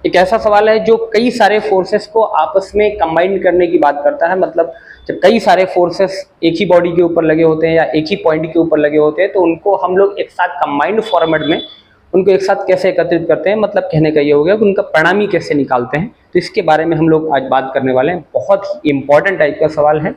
एक ऐसा सवाल है जो कई सारे फोर्सेस को आपस में कंबाइन करने की बात करता है। मतलब जब कई सारे फोर्सेस एक ही बॉडी के ऊपर लगे होते हैं या एक ही पॉइंट के ऊपर लगे होते हैं तो उनको हम लोग एक साथ कंबाइंड फॉर्मेट में उनको एक साथ कैसे एकत्रित करते हैं, मतलब कहने का ये हो गया कि उनका परिणामी कैसे निकालते हैं। तो इसके बारे में हम लोग आज बात करने वाले हैं। बहुत ही इंपॉर्टेंट टाइप का सवाल है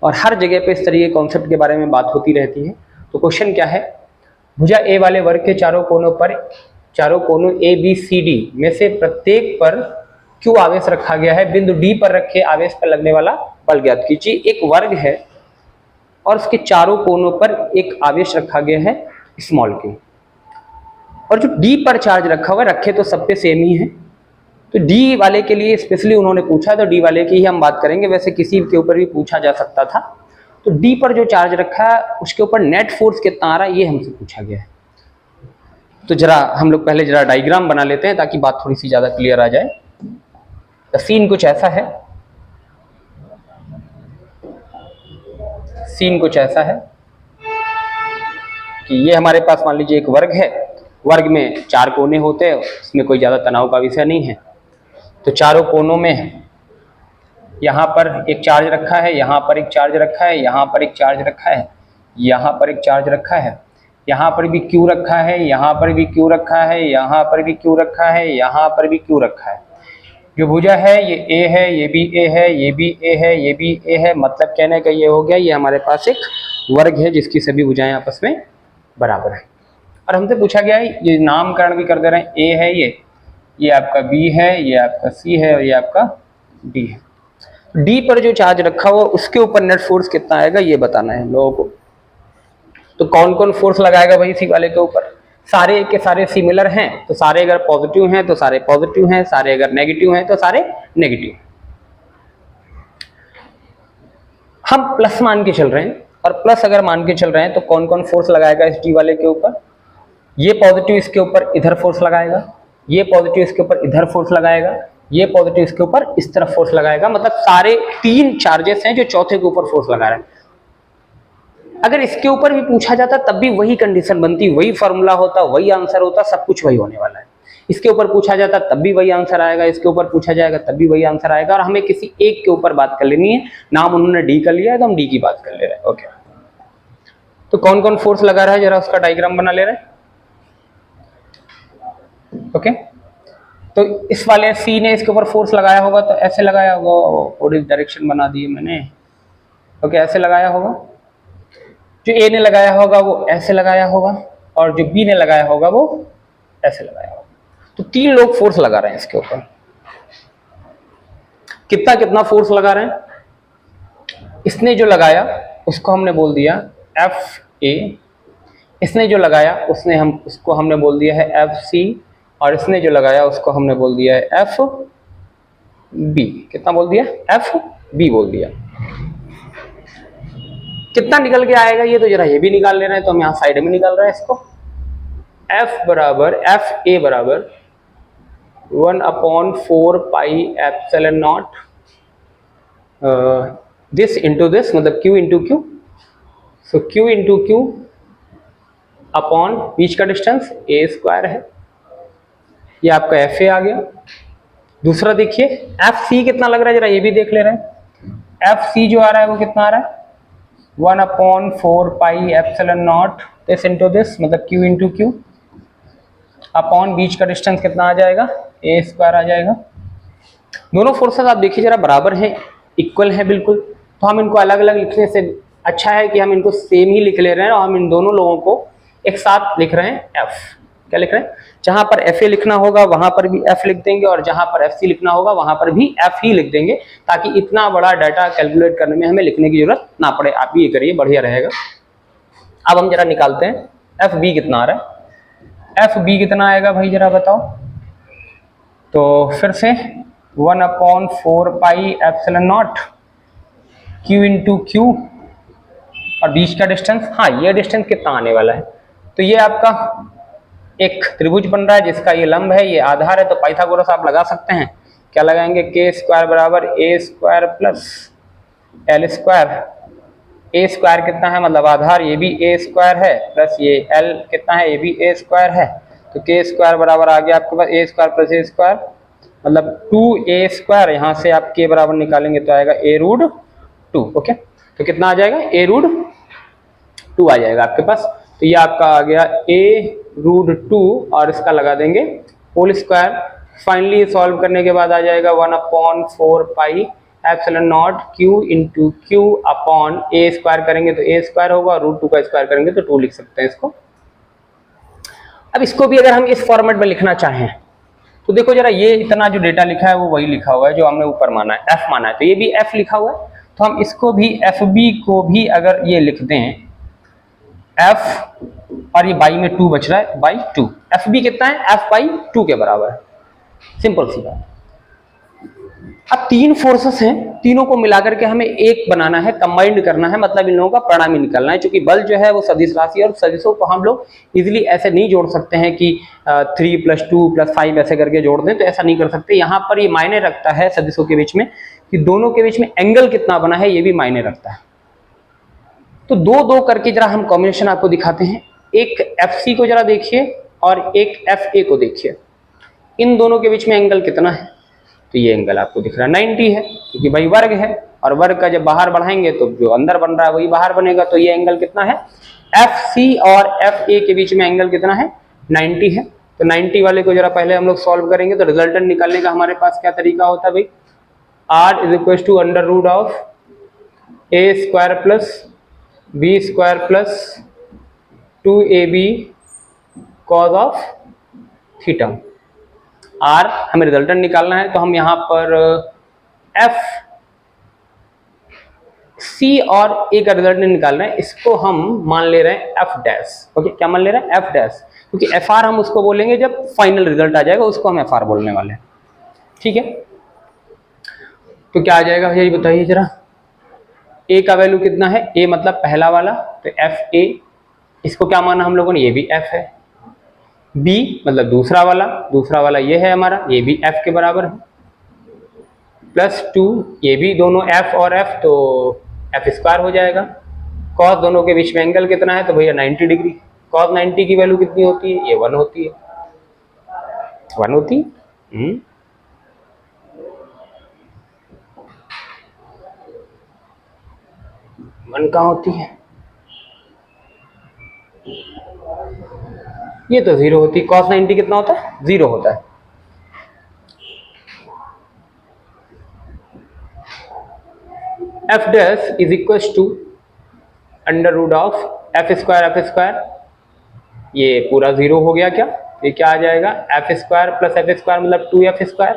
और हर जगह पे इस तरह के कॉन्सेप्ट के बारे में बात होती रहती है। तो क्वेश्चन क्या है, भुजा ए वाले वर्ग के चारों कोनों ए बी सी डी में से प्रत्येक पर क्यू आवेश रखा गया है, बिंदु डी पर रखे आवेश पर लगने वाला बल ज्ञात कीजिए। एक वर्ग है और उसके चारों कोनों पर एक आवेश रखा गया है स्मॉल क्यू, और जो डी पर चार्ज रखा हुआ है, रखे तो सब पे सेम ही है। तो डी वाले के लिए स्पेशली उन्होंने पूछा, तो डी वाले की ही हम बात करेंगे। वैसे किसी के ऊपर भी पूछा जा सकता था। तो डी पर जो चार्ज रखा है उसके ऊपर नेट फोर्स कितना आ रहा है ये हमसे पूछा गया है। तो जरा हम लोग पहले जरा डायग्राम बना लेते हैं ताकि बात थोड़ी सी ज्यादा क्लियर आ जाए। तो सीन कुछ ऐसा है, कि ये हमारे पास मान लीजिए एक वर्ग है। वर्ग में 4 कोने होते हैं, उसमें कोई ज्यादा तनाव का विषय नहीं है। तो चारों कोनों में यहाँ पर एक चार्ज रखा है, यहाँ पर एक चार्ज रखा है, यहाँ पर एक चार्ज रखा है, यहाँ पर एक चार्ज रखा है, यहाँ पर भी क्यू रखा है, यहाँ पर भी क्यू रखा है, यहाँ पर भी क्यू रखा है, यहाँ पर भी क्यू रखा है। जो भुजा है ये ए है, ये भी ए है, ये भी ए है, ये भी ए है। मतलब कहने का ये हो गया, ये हमारे पास एक वर्ग है जिसकी सभी भुजाएं आपस में बराबर है। और हमसे पूछा गया है, ये नामकरण भी कर दे रहे हैं, ए है ये आपका बी है, ये आपका सी है और ये आपका डी है। डी पर जो चार्ज रखा हुआ उसके ऊपर नेट फोर्स कितना आएगा ये बताना है हम लोगों को। तो कौन कौन फोर्स लगाएगा भाई सी वाले के ऊपर? सारे के सारे सिमिलर हैं, तो सारे अगर पॉजिटिव हैं तो सारे पॉजिटिव हैं, सारे अगर नेगेटिव हैं तो सारे नेगेटिव। हम प्लस मान के चल रहे हैं, और प्लस अगर मान के चल रहे हैं तो कौन कौन फोर्स लगाएगा इस डी वाले के ऊपर? ये पॉजिटिव इसके ऊपर इधर फोर्स लगाएगा, ये पॉजिटिव इसके ऊपर इधर फोर्स लगाएगा, ये पॉजिटिव इसके ऊपर इस तरफ फोर्स लगाएगा। मतलब सारे 3 चार्जेस हैं जो चौथे के ऊपर फोर्स लगा रहे हैं। अगर इसके ऊपर भी पूछा जाता तब भी वही कंडीशन बनती, वही फॉर्मूला होता, वही आंसर होता, सब कुछ वही होने वाला है। इसके ऊपर पूछा जाता तब भी वही आंसर आएगा, इसके ऊपर पूछा जाएगा तब भी वही आंसर आएगा। और हमें किसी एक के ऊपर बात कर लेनी है। नाम उन्होंने डी का लिया है तो हम डी की बात कर ले रहे हैं। ओके, तो कौन कौन फोर्स लगा रहा है जरा उसका डायग्राम बना ले रहे हैं। ओके, तो इस वाले सी ने इसके ऊपर फोर्स लगाया होगा तो ऐसे लगाया होगा, थोड़ी डायरेक्शन बना दी है मैंने। ओके, ऐसे लगाया होगा। जो ए ने लगाया होगा वो ऐसे लगाया होगा, और जो बी ने लगाया होगा वो ऐसे लगाया होगा। तो 3 लोग फोर्स लगा रहे हैं इसके ऊपर। कितना कितना फोर्स लगा रहे हैं? इसने जो लगाया उसको हमने बोल दिया एफ ए, इसने जो लगाया उसको हमने बोल दिया है एफ सी, और इसने जो लगाया उसको हमने बोल दिया है एफ बी। कितना बोल दिया? एफ बी बोल दिया। कितना निकल के आएगा ये तो जरा ये भी निकाल ले रहे हैं, तो हम यहाँ साइड में निकाल रहे हैं इसको। एफ ए बराबर 1/4 pi epsilon not this into this, मतलब क्यू इंटू क्यू। सो क्यू इंटू क्यू अपॉन बीच का डिस्टेंस ए स्क्वायर है। ये आपका एफ ए आ गया। दूसरा देखिए एफ सी कितना लग रहा है, जरा ये भी देख ले रहे हैं। एफ सी जो आ रहा है वो कितना आ रहा है? 1/4 pi epsilon not this into this, मतलब क्यू इंटू क्यू अपॉन बीच का डिस्टेंस कितना आ जाएगा? ए स्क्वायर आ जाएगा। दोनों फोर्सेस आप देखिए जरा बराबर हैं, इक्वल हैं बिल्कुल। तो हम इनको अलग अलग लिखने से अच्छा है कि हम इनको सेम ही लिख ले रहे हैं, और हम इन दोनों लोगों को एक साथ लिख रहे हैं एफ। क्या लिख रहे हैं? जहां पर एफ ए लिखना होगा वहां पर भी एफ लिख देंगे, और जहां पर एफ सी लिखना होगा वहां पर भी एफ ही लिख देंगे, ताकि इतना बड़ा डाटा कैलकुलेट करने में हमें लिखने की जरूरत ना पड़े। आप ये करिए, बढ़िया रहेगा। अब हम जरा निकालते हैं एफ बी कितना आ रहा है। एफ बी कितना आएगा भाई जरा बताओ। तो फिर से 1/4 pi epsilon naught Q into Q, और बीच का डिस्टेंस, हाँ ये डिस्टेंस कितना आने वाला है? तो ये आपका एक त्रिभुज बन रहा है जिसका ये लंब है, ये आधार है। तो पाइथागोरस आप लगा सकते हैं। क्या लगाएंगे? के स्क्वायर बराबर ए स्क्वायर प्लस एल स्क्वायर। ए स्क्वायर कितना है, मतलब आधार, ये भी ए स्क्वायर है, प्लस ये एल कितना है, ये भी ए स्क्वायर है। तो के स्क्वायर बराबर आ गया आपके पास ए स्क्वायर प्लस ए स्क्वायर, मतलब 2a स्क्वायर, यहाँ से आप के बराबर निकालेंगे तो आएगा a रूट 2। ओके, तो कितना आ जाएगा, a रूट 2 आ जाएगा आपके पास। तो ये आपका आ गया a रूट 2 और इसका लगा देंगे होल स्क्वायर। फाइनली सॉल्व करने के बाद आ जाएगा 1/4 pi epsilon naught q into Q upon a square करेंगे तो a स्क्वायर होगा और रूट 2 का स्क्वायर करेंगे तो 2 लिख सकते हैं इसको। अब इसको भी अगर हम इस फॉर्मेट में लिखना चाहें तो देखो जरा, ये इतना जो डेटा लिखा है वो वही लिखा हुआ है जो हमने ऊपर माना है, f माना है, तो ये भी f लिखा हुआ है। तो हम इसको भी fb को भी अगर ये लिख दें f और ये बाई में 2 बच रहा है, बाई 2, fb कितना है, f बाई 2 के बराबर है। सिंपल सी बात। अब तीन फोर्सेस हैं, तीनों को मिलाकर के हमें एक बनाना है, कंबाइंड करना है, मतलब इन लोगों का परिणामी निकालना है। क्योंकि बल जो है वो सदिश राशि, और सदिशों को हम लोग इजीली ऐसे नहीं जोड़ सकते हैं कि 3 + 2 + 5 ऐसे करके जोड़ दें, तो ऐसा नहीं कर सकते। यहाँ पर ये मायने रखता है सदिशों के बीच में कि दोनों के बीच में एंगल कितना बना है, ये भी मायने रखता है। तो 2-2 करके जरा हम कॉम्बिनेशन आपको दिखाते हैं। एक FC को जरा देखिए और एक FA को देखिए, इन दोनों के बीच में एंगल कितना है, तो ये एंगल आपको दिख रहा है 90 है, क्योंकि भाई वर्ग है, और वर्ग का जब बाहर बढ़ाएंगे तो जो अंदर बन रहा है वही बाहर बनेगा। तो ये एंगल कितना है, FC और FA के बीच में एंगल कितना है, 90 है। तो 90 वाले को जरा पहले हम लोग सॉल्व करेंगे। तो रिजल्टेंट निकालने का हमारे पास क्या तरीका होता है भाई, R = √a² plus b² plus 2ab cos of theta. R हमें रिजल्टेंट निकालना है, तो हम यहाँ पर FC और A का रिजल्टेंट निकाल रहे हैं। इसको हम मान ले रहे हैं F'। ओके, क्या मान ले रहे हैं, F', क्योंकि FR हम उसको बोलेंगे जब फाइनल रिजल्ट आ जाएगा, उसको हम FR बोलने वाले हैं। ठीक है, तो क्या आ जाएगा भैया ये बताइए जरा। A का वैल्यू कितना है, A मतलब पहला वाला, तो FA, इसको क्या माना हम लोगों ने, ये भी F है। B मतलब दूसरा वाला ये है हमारा, ये भी F के बराबर है, प्लस 2, ये भी दोनों F और F, तो F² हो जाएगा। कॉस दोनों के बीच में एंगल कितना है, तो भैया 90 डिग्री। कॉस 90 की वैल्यू कितनी होती है, ये 1 होती है। 1 होती है, 1 कहाँ होती है, ये तो 0 होती है। cos 90 कितना होता है, 0 होता है। F' is equal to √f², ये पूरा 0 हो गया क्या, ये क्या आ जाएगा, f² प्लस f² मतलब 2f²।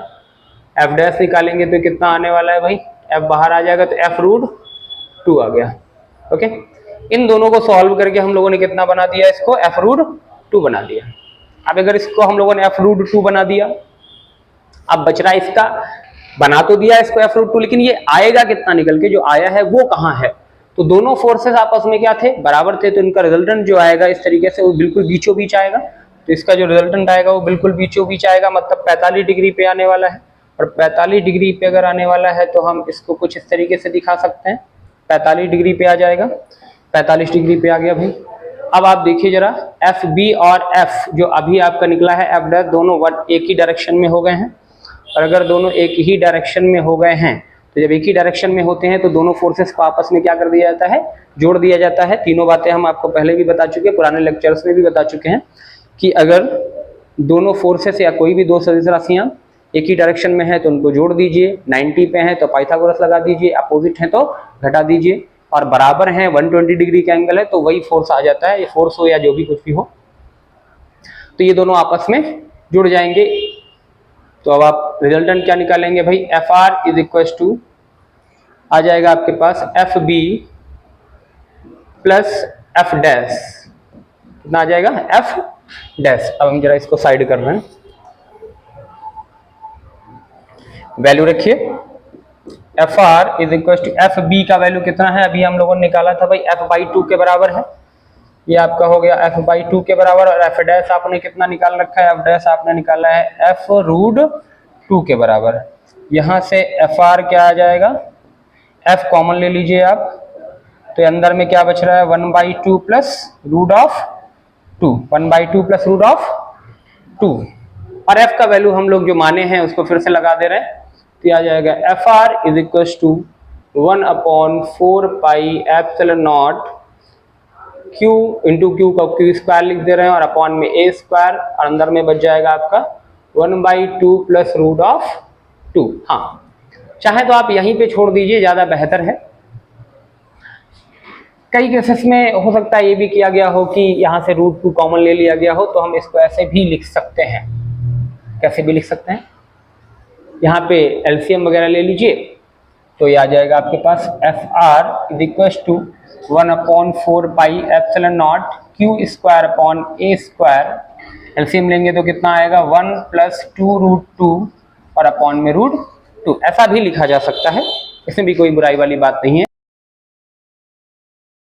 F' निकालेंगे तो कितना आने वाला है भाई, f बाहर आ जाएगा तो f√2 आ गया। ओके, इन दोनों को सॉल्व करके हम लोगों ने कितना बना दिया, इसको f√2 बना दिया। अब अगर इसको हम लोगों ने f√2 बना दिया, अब बच रहा है इसका, बना तो दिया इसको f√2, लेकिन ये आएगा कितना निकल के, जो आया है वो कहाँ है, तो दोनों फोर्सेस आपस में क्या थे, बराबर थे, तो इनका रिजल्टेंट जो आएगा इस तरीके से वो बिल्कुल बीचों बीच आएगा। तो इसका जो रिजल्टेंट आएगा वो बिल्कुल बीचों बीच आएगा, मतलब 45 डिग्री पे आने वाला है। और 45 डिग्री पे अगर आने वाला है तो हम इसको कुछ इस तरीके से दिखा सकते हैं, 45 डिग्री पे आ जाएगा। 45 डिग्री पे आ गया भाई। अब आप देखिए जरा, FB और F जो अभी आपका निकला है F', दोनों एक ही डायरेक्शन में हो गए हैं। और अगर दोनों एक ही डायरेक्शन में हो गए हैं, तो जब एक ही डायरेक्शन में होते हैं तो दोनों फोर्सेस को आपस में क्या कर दिया जाता है, जोड़ दिया जाता है। तीनों बातें हम आपको पहले भी बता चुके हैं, पुराने लेक्चर्स में भी बता चुके हैं कि अगर दोनों फोर्सेस या कोई भी दो सदिश राशियां एक ही डायरेक्शन में है तो उनको जोड़ दीजिए, 90 पे है तो पाइथागोरस लगा दीजिए, अपोजिट है तो घटा दीजिए, और बराबर है 120 डिग्री का एंगल है तो वही फोर्स आ जाता है, ये फोर्स हो या जो भी कुछ भी हो, तो ये दोनों आपस में जुड़ जाएंगे। तो अब आप रिजल्टेंट क्या निकालेंगे भाई, FR इज इक्वल टू आ जाएगा आपके पास FB प्लस F', कितना आ जाएगा, F'। अब हम जरा इसको साइड कर रहे हैं, वैल्यू रखिए, FR is equal to FB का वैल्यू कितना है, अभी हम लोगों ने निकाला था भाई F/2 के बराबर है, ये आपका हो गया F/2 के बराबर। और F' आपने कितना निकाल रखा है, F' आपने निकाला है F√2 के बराबर। यहाँ से FR क्या आ जाएगा, F कॉमन ले लीजिए आप, तो अंदर में क्या बच रहा है, 1/2 प्लस √2, 1/2 प्लस √2, 2 और f का वैल्यू हम लोग जो माने हैं उसको फिर से लगा दे रहे हैं, तो आ जाएगा F R is equal to 1/4 pi epsilon naught q into Q का क्यू स्क्वायर लिख दे रहे हैं और अपॉन में a स्क्वायर और अंदर में बच जाएगा आपका 1/2 प्लस रूट ऑफ 2। हाँ, चाहे तो आप यहीं पे छोड़ दीजिए, ज़्यादा बेहतर है। कई केसेस में हो सकता है ये भी किया गया हो कि यहाँ से √2 कॉमन ले लिया गया हो, तो हम इसको ऐसे भी लिख सकते हैं। कैसे भी लिख सकते हैं, यहाँ पे एलसीएम वगैरह ले लीजिए, तो ये आ जाएगा आपके पास F R is equal to 1/4 pi epsilon naught q square upon a square. LCM लेंगे तो कितना आएगा 1 + 2√2 और अपॉन में √2। ऐसा भी लिखा जा सकता है, इसमें भी कोई बुराई वाली बात नहीं है।